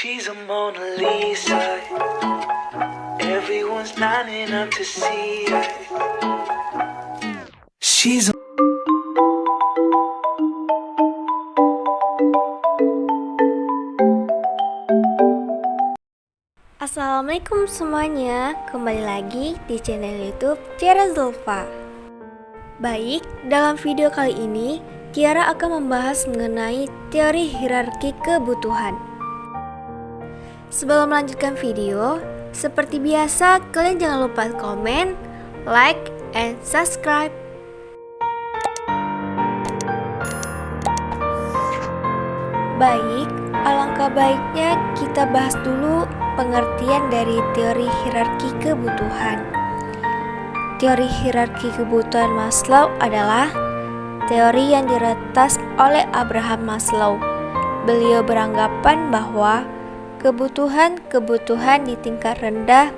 She's a Mona Lisa. Everyone's lining up to see her. She's a Assalamualaikum semuanya, kembali lagi di channel YouTube Tiara Zulfa. Baik, dalam video kali ini Tiara akan membahas mengenai teori hierarki kebutuhan. Sebelum melanjutkan video, seperti biasa kalian jangan lupa komen, like, and subscribe. Baik, alangkah baiknya kita bahas dulu pengertian dari teori hierarki kebutuhan. Teori hierarki kebutuhan Maslow adalah teori yang diretas oleh Abraham Maslow. Beliau beranggapan bahwa kebutuhan-kebutuhan di tingkat rendah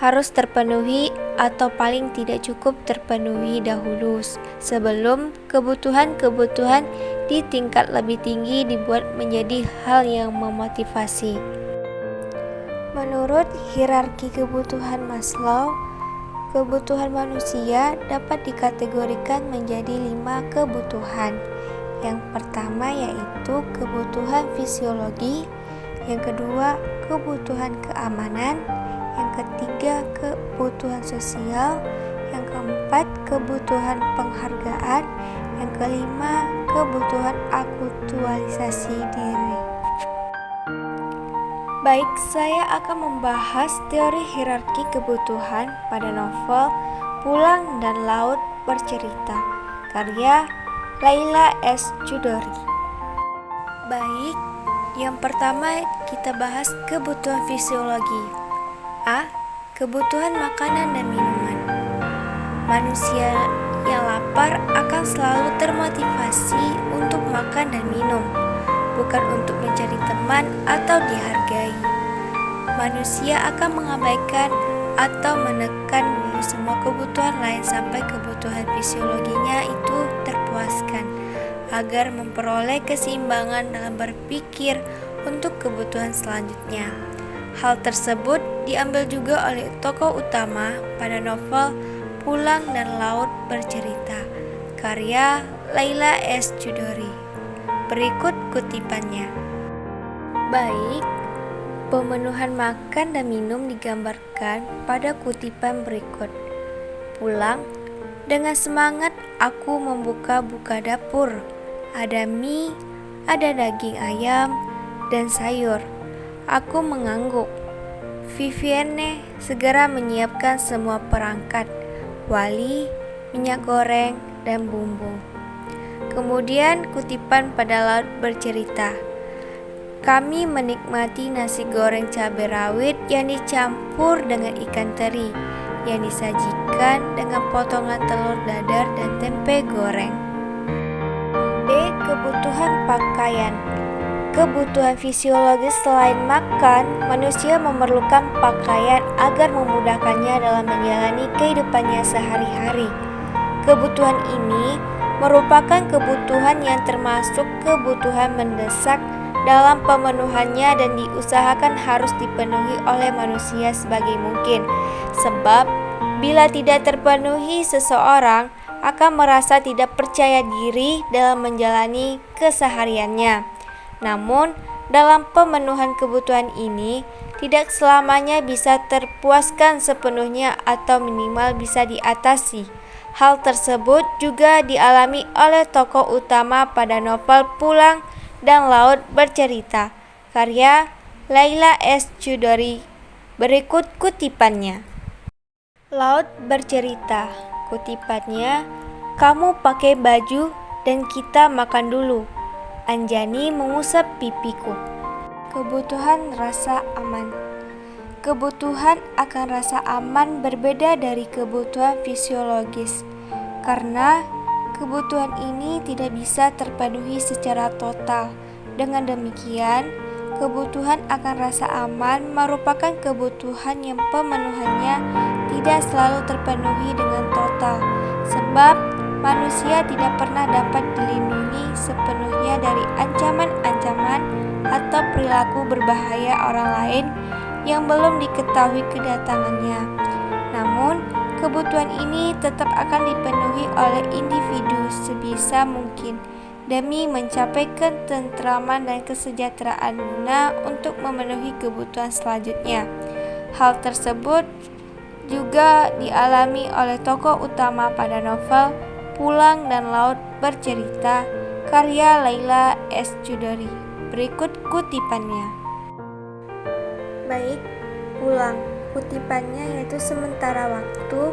harus terpenuhi atau paling tidak cukup terpenuhi dahulu sebelum kebutuhan-kebutuhan di tingkat lebih tinggi dibuat menjadi hal yang memotivasi. Menurut hierarki kebutuhan Maslow, kebutuhan manusia dapat dikategorikan menjadi 5 kebutuhan. Yang pertama yaitu kebutuhan fisiologi, yang kedua kebutuhan keamanan, yang ketiga kebutuhan sosial, yang keempat kebutuhan penghargaan, yang kelima kebutuhan aktualisasi diri. Baik, saya akan membahas teori hierarki kebutuhan pada novel Pulang dan Laut Bercerita, karya Layla S. Chudori. Baik, yang pertama kita bahas kebutuhan fisiologi. A. Kebutuhan makanan dan minuman. Manusia yang lapar akan selalu termotivasi untuk makan dan minum, bukan untuk mencari teman atau dihargai. Manusia akan mengabaikan atau menekan dulu semua kebutuhan lain sampai kebutuhan fisiologinya itu terpuaskan, agar memperoleh keseimbangan dalam berpikir untuk kebutuhan selanjutnya. Hal tersebut diambil juga oleh tokoh utama pada novel Pulang dan Laut Bercerita, karya Layla S. Chudori. Berikut kutipannya. Baik, pemenuhan makan dan minum digambarkan pada kutipan berikut. Pulang, dengan semangat aku membuka dapur. Ada mie, ada daging ayam, dan sayur. Aku mengangguk. Vivienne segera menyiapkan semua perangkat, wali, minyak goreng, dan bumbu. Kemudian kutipan pada Laut Bercerita. Kami menikmati nasi goreng cabai rawit yang dicampur dengan ikan teri, yang disajikan dengan potongan telur dadar dan tempe goreng. B. Kebutuhan pakaian. Kebutuhan fisiologis selain makan, manusia memerlukan pakaian agar memudahkannya dalam menjalani kehidupannya sehari-hari. Kebutuhan ini merupakan kebutuhan yang termasuk kebutuhan mendesak dalam pemenuhannya dan diusahakan harus dipenuhi oleh manusia sebagai mungkin. Sebab, bila tidak terpenuhi, seseorang akan merasa tidak percaya diri dalam menjalani kesehariannya. Namun, dalam pemenuhan kebutuhan ini tidak selamanya bisa terpuaskan sepenuhnya atau minimal bisa diatasi. Hal tersebut juga dialami oleh tokoh utama pada novel Pulang dan Laut Bercerita, karya Layla S. Chudori. Berikut kutipannya. Laut Bercerita, kutipannya, kamu pakai baju dan kita makan dulu. Anjani mengusap pipiku. Kebutuhan rasa aman. Kebutuhan akan rasa aman berbeda dari kebutuhan fisiologis, karena kebutuhan ini tidak bisa terpenuhi secara total. Dengan demikian, kebutuhan akan rasa aman merupakan kebutuhan yang pemenuhannya tidak selalu terpenuhi dengan total, sebab manusia tidak pernah dapat dilindungi sepenuhnya dari ancaman-ancaman atau perilaku berbahaya orang lain yang belum diketahui kedatangannya. Namun, kebutuhan ini tetap akan dipenuhi oleh individu sebisa mungkin demi mencapai ketentraman dan kesejahteraan guna untuk memenuhi kebutuhan selanjutnya. Hal tersebut juga dialami oleh tokoh utama pada novel Pulang dan Laut Bercerita karya Laila S. Chudori. Berikut kutipannya. Baik, pulang. Kutipannya yaitu sementara waktu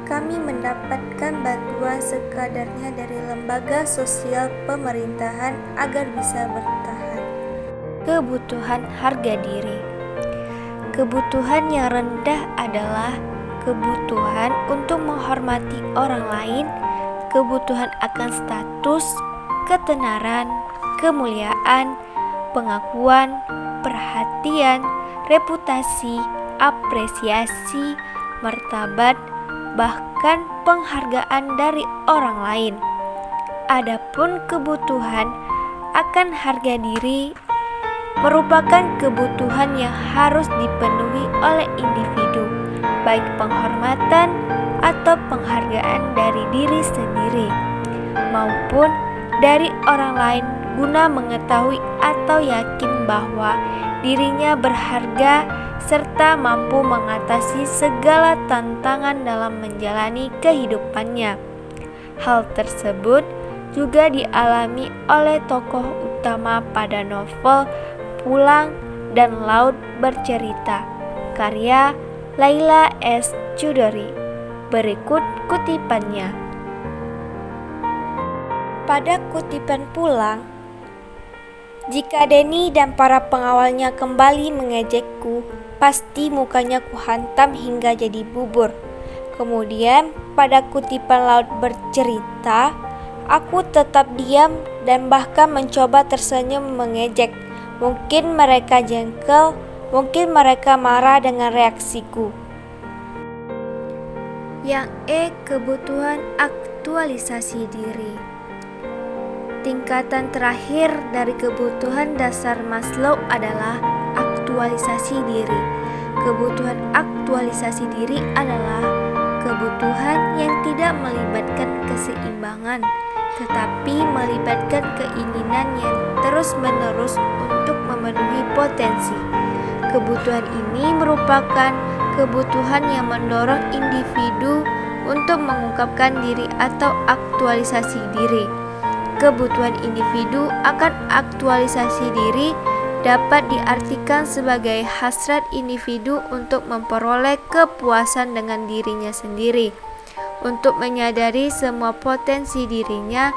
kami mendapatkan bantuan sekadarnya dari lembaga sosial pemerintahan agar bisa bertahan. Kebutuhan harga diri. Kebutuhan yang rendah adalah kebutuhan untuk menghormati orang lain, kebutuhan akan status, ketenaran, kemuliaan, pengakuan, perhatian, reputasi, apresiasi, martabat, bahkan penghargaan dari orang lain. Adapun kebutuhan akan harga diri merupakan kebutuhan yang harus dipenuhi oleh individu, baik penghormatan atau penghargaan dari diri sendiri maupun dari orang lain guna mengetahui atau yakin bahwa dirinya berharga serta mampu mengatasi segala tantangan dalam menjalani kehidupannya. Hal tersebut juga dialami oleh tokoh utama pada novel Pulang dan Laut Bercerita karya Laila S. Chudori. Berikut kutipannya. Pada kutipan Pulang, jika Denny dan para pengawalnya kembali mengejekku, pasti mukanya kuhantam hingga jadi bubur. Kemudian pada kutipan Laut Bercerita, aku tetap diam dan bahkan mencoba tersenyum mengejek. Mungkin mereka jengkel, mungkin mereka marah dengan reaksiku. Yang kebutuhan aktualisasi diri. Tingkatan terakhir dari kebutuhan dasar Maslow adalah aktualisasi diri. Kebutuhan aktualisasi diri adalah kebutuhan yang tidak melibatkan keseimbangan, tetapi melibatkan keinginan yang terus-menerus untuk memenuhi potensi. Kebutuhan ini merupakan kebutuhan yang mendorong individu untuk mengungkapkan diri atau aktualisasi diri. Kebutuhan individu akan aktualisasi diri dapat diartikan sebagai hasrat individu untuk memperoleh kepuasan dengan dirinya sendiri, untuk menyadari semua potensi dirinya,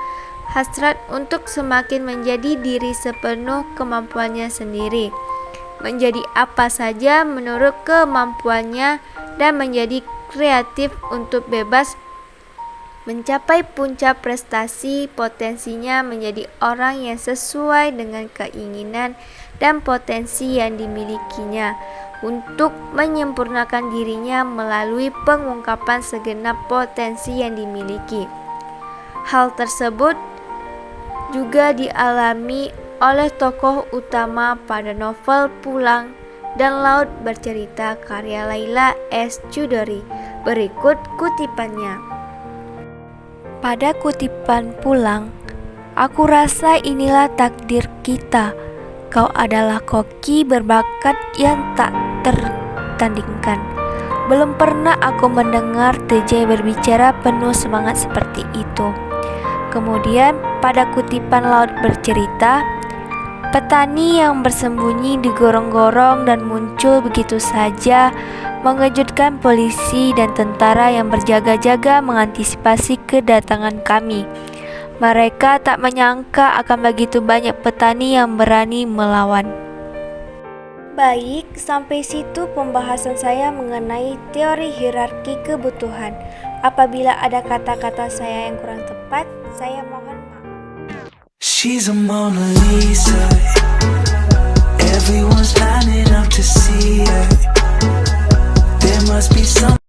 hasrat untuk semakin menjadi diri sepenuh kemampuannya sendiri, menjadi apa saja menurut kemampuannya, dan menjadi kreatif untuk bebas mencapai puncak prestasi potensinya, menjadi orang yang sesuai dengan keinginan dan potensi yang dimilikinya, untuk menyempurnakan dirinya melalui pengungkapan segenap potensi yang dimiliki. Hal tersebut juga dialami oleh tokoh utama pada novel Pulang dan Laut Bercerita karya Laila S. Chudori. Berikut kutipannya. Pada kutipan Pulang, aku rasa inilah takdir kita. Kau adalah koki berbakat yang tak tertandingkan. Belum pernah aku mendengar TJ berbicara penuh semangat seperti itu. Kemudian pada kutipan Laut Bercerita, petani yang bersembunyi di gorong-gorong dan muncul begitu saja mengejutkan polisi dan tentara yang berjaga-jaga mengantisipasi kedatangan kami. Mereka tak menyangka akan begitu banyak petani yang berani melawan. Baik, sampai situ pembahasan saya mengenai teori hierarki kebutuhan. Apabila ada kata-kata saya yang kurang tepat, saya mohon maaf. She's a Mona Lisa. Everyone's lining up to see her. There must be some